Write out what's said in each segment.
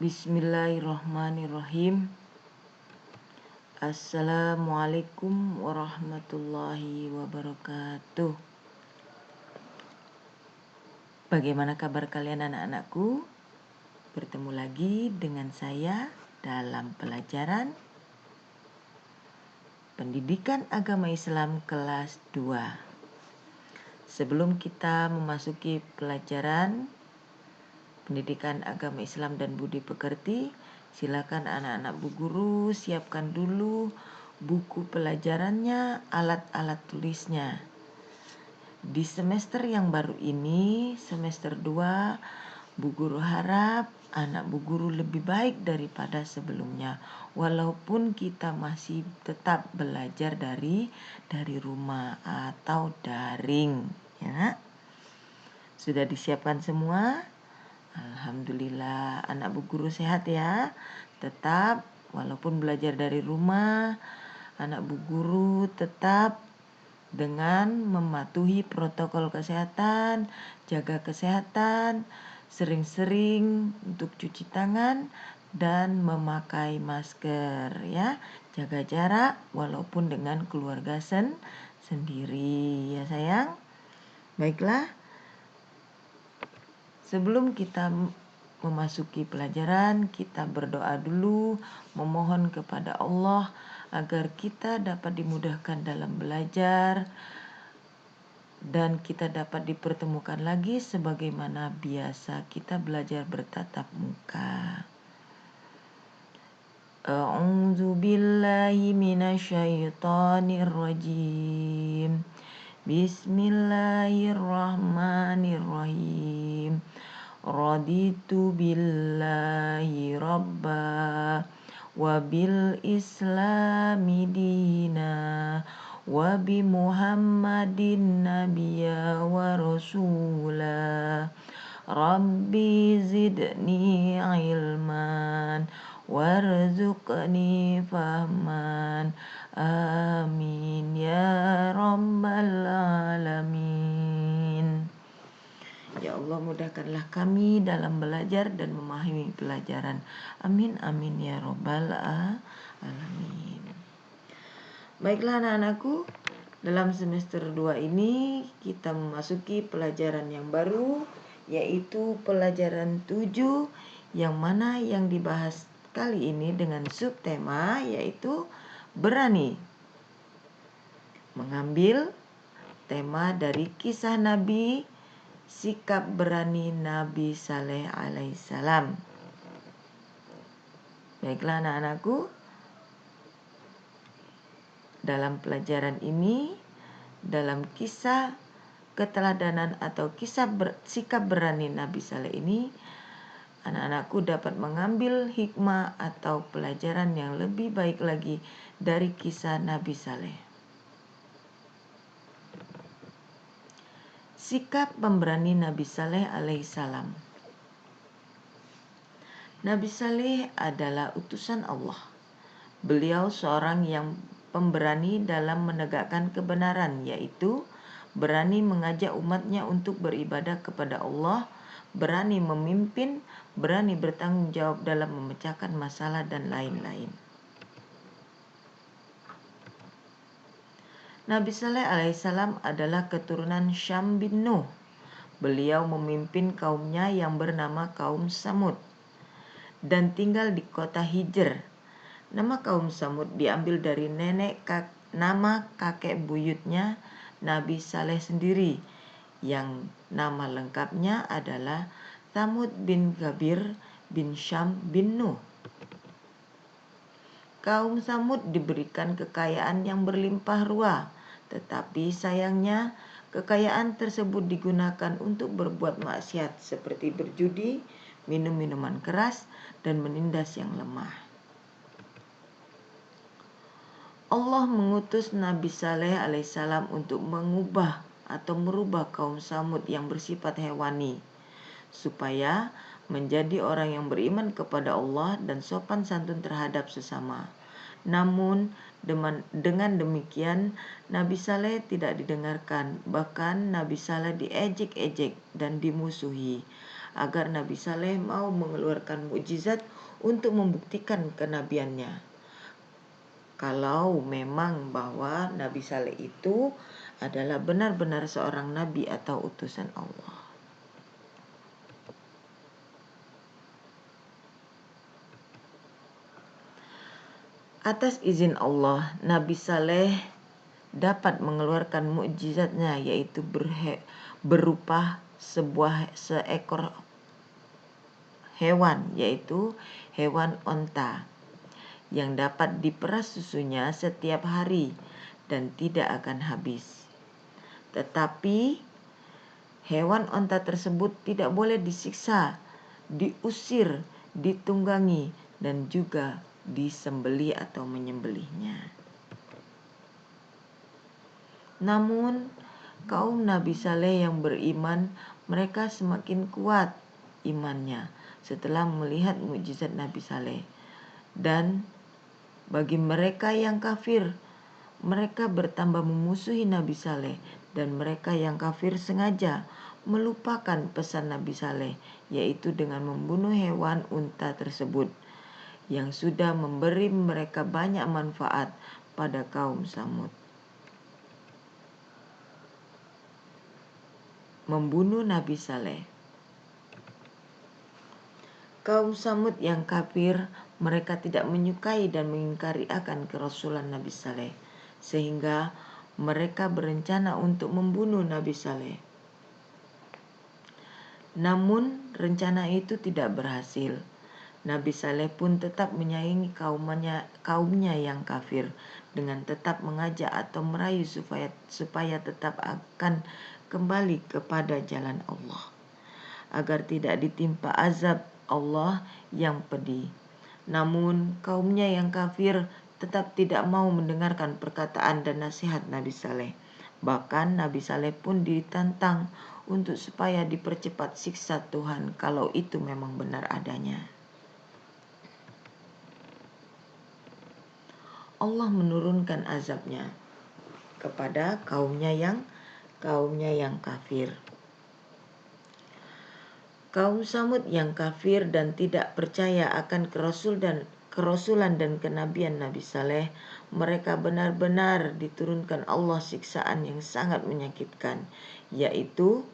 Bismillahirrahmanirrahim. Assalamualaikum warahmatullahi wabarakatuh. Bagaimana kabar kalian anak-anakku? Bertemu lagi dengan saya dalam pelajaran Pendidikan Agama Islam kelas 2. Sebelum kita memasuki pelajaran Pendidikan Agama Islam dan Budi Pekerti, silakan anak-anak Bu Guru siapkan dulu buku pelajarannya, alat-alat tulisnya. Di semester yang baru ini, semester 2, Bu Guru harap anak Bu Guru lebih baik daripada sebelumnya. Walaupun kita masih tetap belajar dari rumah atau daring, ya. Sudah disiapkan semua? Alhamdulillah, anak Bu Guru sehat ya. Tetap walaupun belajar dari rumah, anak Bu Guru tetap dengan mematuhi protokol kesehatan, jaga kesehatan, sering-sering untuk cuci tangan dan memakai masker ya. Jaga jarak walaupun dengan keluarga sendiri ya sayang. Baiklah. Sebelum kita memasuki pelajaran, kita berdoa dulu, memohon kepada Allah agar kita dapat dimudahkan dalam belajar dan kita dapat dipertemukan lagi sebagaimana biasa kita belajar bertatap muka. A'udzu billahi minasyaitonir rajim. Bismillahirrahmanirrahim. Raditu billahi rabba wa bil islami dina wa bi muhammadin nabiyya wa rasula. Rabbi zidni ilman warzuqni fahman. Amin ya rabbal alamin. Ya Allah, mudahkanlah kami dalam belajar dan memahami pelajaran. Amin amin ya rabbal alamin. Baiklah anak-anakku, dalam semester 2 ini kita memasuki pelajaran yang baru, yaitu pelajaran 7, yang mana yang dibahas kali ini dengan subtema yaitu berani. Mengambil tema dari kisah Nabi, sikap berani Nabi Saleh alaihissalam. Baiklah anak-anakku, dalam pelajaran ini, dalam kisah keteladanan atau kisah sikap berani Nabi Saleh ini, anak-anakku dapat mengambil hikmah atau pelajaran yang lebih baik lagi dari kisah Nabi Saleh. Sikap pemberani Nabi Saleh alaihissalam. Nabi Saleh adalah utusan Allah. Beliau seorang yang pemberani dalam menegakkan kebenaran, yaitu berani mengajak umatnya untuk beribadah kepada Allah, berani memimpin, berani bertanggung jawab dalam memecahkan masalah dan lain-lain. Nabi Saleh alaihissalam adalah keturunan Syam bin Nuh. Beliau memimpin kaumnya yang bernama kaum Samud dan tinggal di kota Hijr. Nama kaum Samud diambil dari nama kakek buyutnya Nabi Saleh sendiri, yang nama lengkapnya adalah Samud bin Gabir bin Syam bin Nuh. Kaum Samud diberikan kekayaan yang berlimpah ruah, tetapi sayangnya kekayaan tersebut digunakan untuk berbuat maksiat seperti berjudi, minum minuman keras, dan menindas yang lemah. Allah mengutus Nabi Saleh alaihissalam untuk mengubah atau merubah kaum Samud yang bersifat hewani, supaya menjadi orang yang beriman kepada Allah dan sopan santun terhadap sesama. Namun dengan demikian Nabi Saleh tidak didengarkan, bahkan Nabi Saleh diejek-ejek dan dimusuhi. agar Nabi Saleh mau mengeluarkan mukjizat untuk membuktikan kenabiannya. Kalau memang bahwa Nabi Saleh itu adalah benar-benar seorang nabi atau utusan Allah. Atas izin Allah, Nabi Saleh dapat mengeluarkan mukjizatnya, yaitu berupa seekor hewan, yaitu hewan onta yang dapat diperas susunya setiap hari dan tidak akan habis. Tetapi hewan onta tersebut tidak boleh disiksa, diusir, ditunggangi, dan juga disembelih atau menyembelihnya. Namun kaum Nabi Saleh yang beriman, mereka semakin kuat imannya setelah melihat mukjizat Nabi Saleh. Dan bagi mereka yang kafir, mereka bertambah memusuhi Nabi Saleh, dan mereka yang kafir sengaja melupakan pesan Nabi Saleh, yaitu dengan membunuh hewan unta tersebut yang sudah memberi mereka banyak manfaat pada kaum Samud. Membunuh Nabi Saleh. Kaum Samud yang kafir, mereka tidak menyukai dan mengingkari akan kerasulan Nabi Saleh, sehingga mereka berencana untuk membunuh Nabi Saleh. Namun rencana itu tidak berhasil. Nabi Saleh pun tetap menyayangi kaumnya yang kafir dengan tetap mengajak atau merayu supaya tetap akan kembali kepada jalan Allah, agar tidak ditimpa azab Allah yang pedih. Namun kaumnya yang kafir tetap tidak mau mendengarkan perkataan dan nasihat Nabi Saleh. Bahkan Nabi Saleh pun ditantang untuk supaya dipercepat siksa Tuhan kalau itu memang benar adanya. Allah menurunkan azabnya kepada kaumnya yang kafir. Kaum Samud yang kafir dan tidak percaya akan kerasulan dan kenabian Nabi Saleh, mereka benar-benar diturunkan Allah siksaan yang sangat menyakitkan, yaitu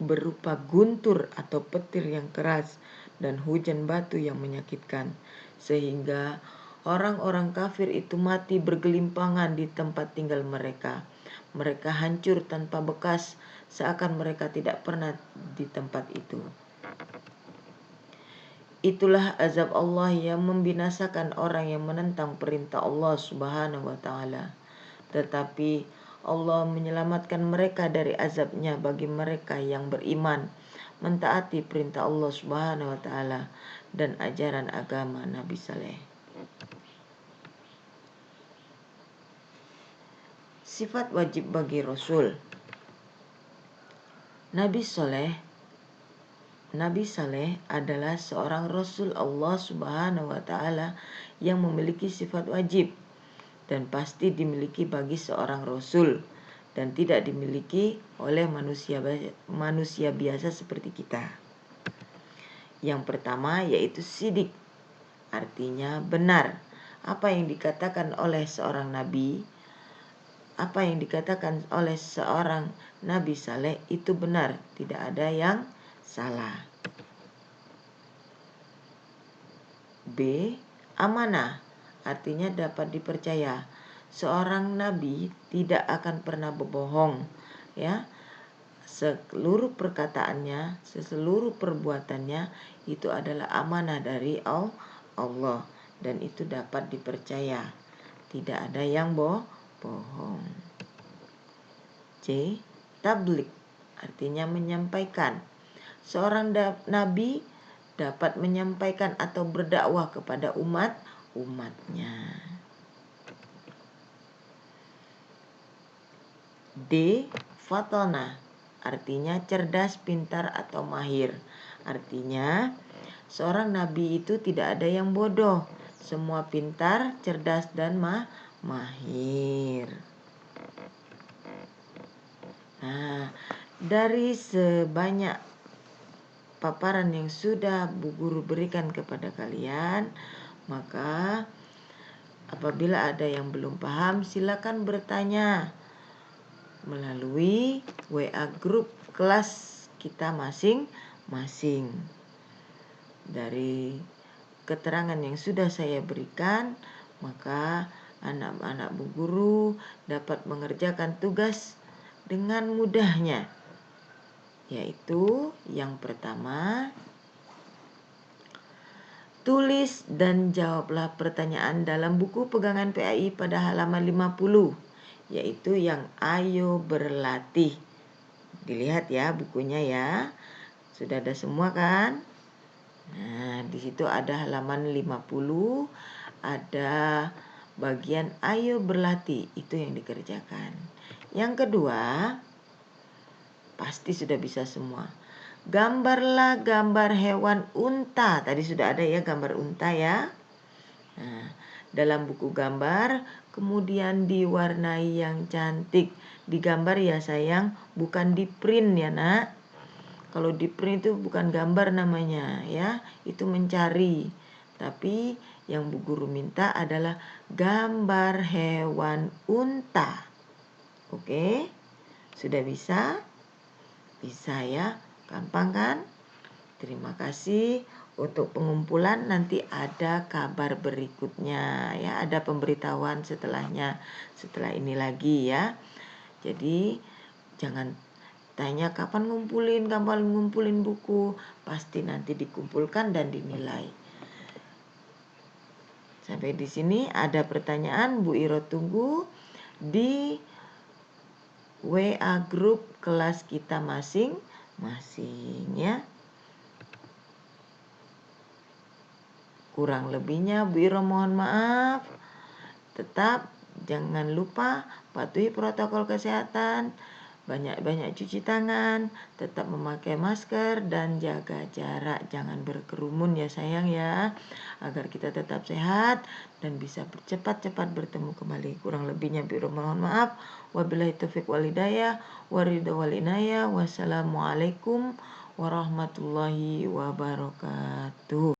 berupa guntur atau petir yang keras dan hujan batu yang menyakitkan, sehingga orang-orang kafir itu mati bergelimpangan di tempat tinggal mereka. Mereka hancur tanpa bekas, seakan mereka tidak pernah di tempat itu. Itulah azab Allah yang membinasakan orang yang menentang perintah Allah Subhanahu wa ta'ala. Tetapi Allah menyelamatkan mereka dari azabnya bagi mereka yang beriman, mentaati perintah Allah Subhanahu wa ta'ala dan ajaran agama Nabi Saleh. Sifat wajib bagi Rasul. Nabi Saleh adalah seorang Rasul Allah Subhanahu wa ta'ala yang memiliki sifat wajib dan pasti dimiliki bagi seorang Rasul dan tidak dimiliki oleh manusia biasa seperti kita. Yang pertama yaitu sidik, artinya benar. Apa yang dikatakan oleh seorang nabi, apa yang dikatakan oleh seorang Nabi Saleh itu benar, tidak ada yang salah. B. Amanah, artinya dapat dipercaya. Seorang nabi tidak akan pernah berbohong, ya. Seluruh perkataannya, seluruh perbuatannya itu adalah amanah dari Allah dan itu dapat dipercaya. Tidak ada yang bohong. C. Tablik, artinya menyampaikan. Seorang nabi dapat menyampaikan atau berdakwah kepada umatnya. D. Fatona, artinya cerdas, pintar, atau mahir. Artinya seorang nabi itu tidak ada yang bodoh. Semua pintar, cerdas, dan mahir. Nah, dari sebanyak paparan yang sudah Bu Guru berikan kepada kalian, maka apabila ada yang belum paham, silakan bertanya melalui WA grup kelas kita masing-masing. Dari keterangan yang sudah saya berikan, maka anak-anak Bu Guru dapat mengerjakan tugas dengan mudahnya. Yaitu yang pertama, tulis dan jawablah pertanyaan dalam buku pegangan PAI pada halaman 50, yaitu yang ayo berlatih. Dilihat ya bukunya ya. Sudah ada semua kan? Nah, di situ ada halaman 50, ada bagian ayo berlatih, itu yang dikerjakan. Yang kedua, pasti sudah bisa semua. Gambarlah gambar hewan unta. Tadi sudah ada ya gambar unta ya. Nah, dalam buku gambar, kemudian diwarnai yang cantik. Digambar ya sayang, bukan di print ya nak. Kalau di print itu bukan gambar namanya ya, itu mencari. Tapi yang Bu Guru minta adalah gambar hewan unta. Oke, sudah bisa? Bisa ya, gampang kan? Terima kasih. Untuk pengumpulan nanti ada kabar berikutnya ya, ada pemberitahuan setelahnya, setelah ini lagi ya. Jadi jangan tanya kapan ngumpulin buku, pasti nanti dikumpulkan dan dinilai. Sampai di sini ada pertanyaan, Bu Iro tunggu di WA grup kelas kita masing-masing ya. Kurang lebihnya Bu Iro mohon maaf. Tetap jangan lupa patuhi protokol kesehatan, banyak-banyak cuci tangan, tetap memakai masker dan jaga jarak, jangan berkerumun ya sayang ya, agar kita tetap sehat dan bisa cepat-cepat bertemu kembali. Kurang lebihnya Bu Iro mohon maaf. Wabillahi taufiq wal hidayah, waridho wal inayah. Wassalamualaikum warahmatullahi wabarakatuh.